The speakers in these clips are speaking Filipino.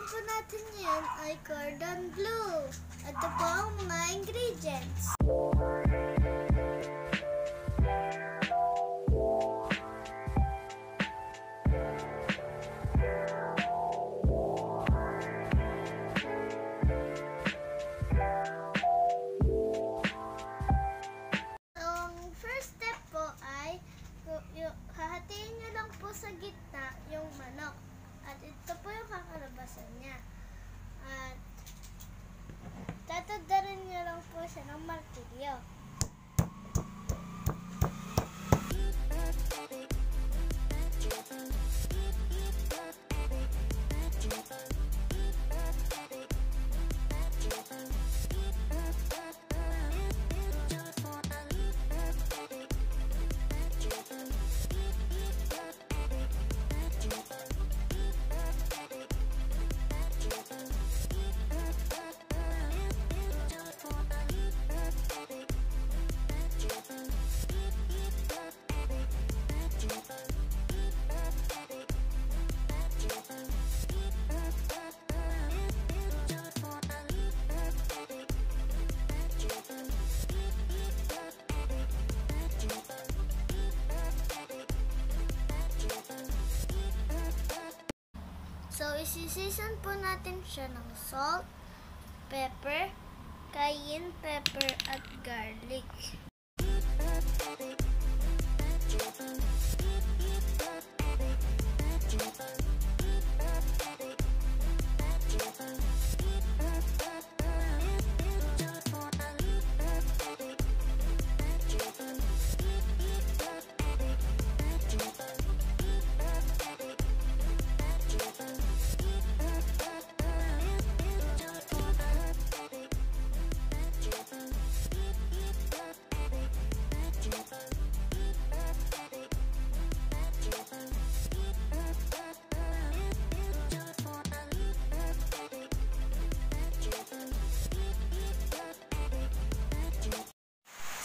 po natin yan ay cordon bleu. Ito po ang mga ingredients. Ang first step po ay hahatiin nyo lang po sa gitna yung manok. At ito po yung kakalabasan niya. At tatadarin nyo lang po siya ng martilyo. So, isi-season po natin siya ng salt, pepper, cayenne pepper, at garlic.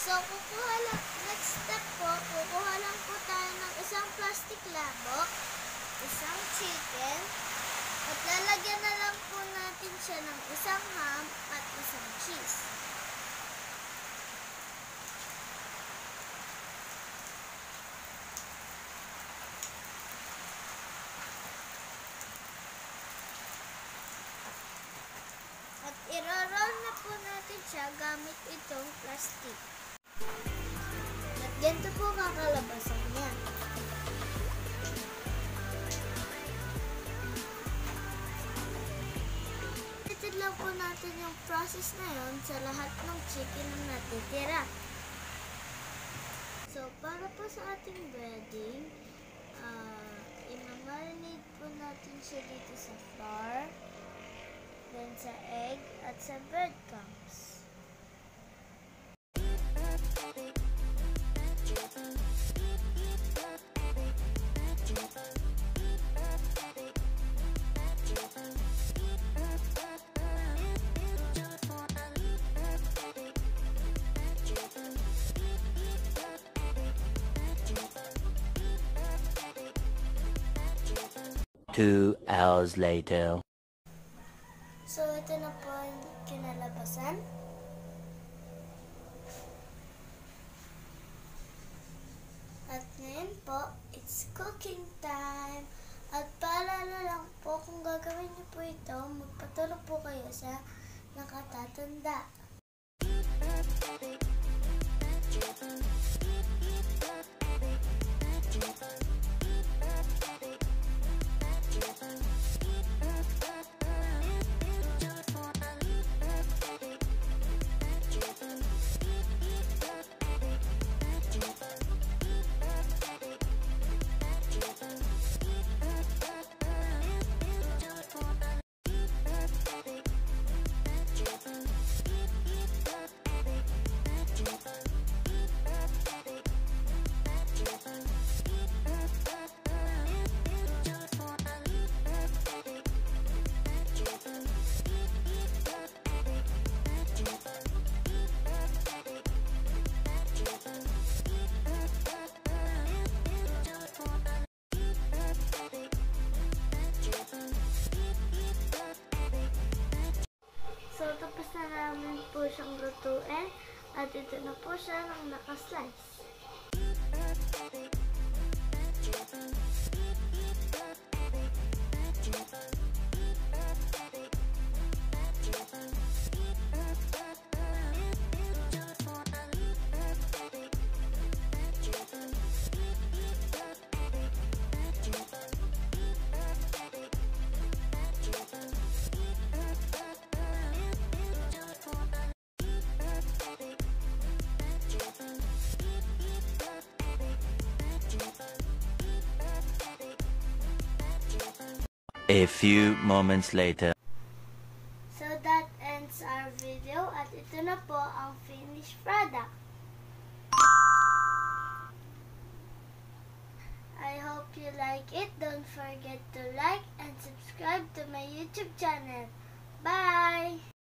So, next step po, kukuha lang po tayo ng isang plastic labok, isang chicken, at lalagyan na lang po natin siya ng isang ham at isang cheese. At i-roll na po natin siya gamit itong plastic. At ganito po kakalabasan niya. Repeated lang po natin yung process na yun sa lahat ng chicken na natitira. So, para po sa ating breading, i-marinate po natin siya dito sa flour, then sa egg, at sa breadcrumbs. Two hours later. So, ito na po ang kinalabasan. At ngayon po, it's cooking time. At paalala lang po, kung gagawin niyo po ito, magpatulog po kayo sa nakatatanda. siyang lutuin. At ito na po siya nang nakaslice. A few moments later. So that ends our video at ito na po ang finished product. I hope you like it. Don't forget to like and subscribe to my YouTube channel. Bye!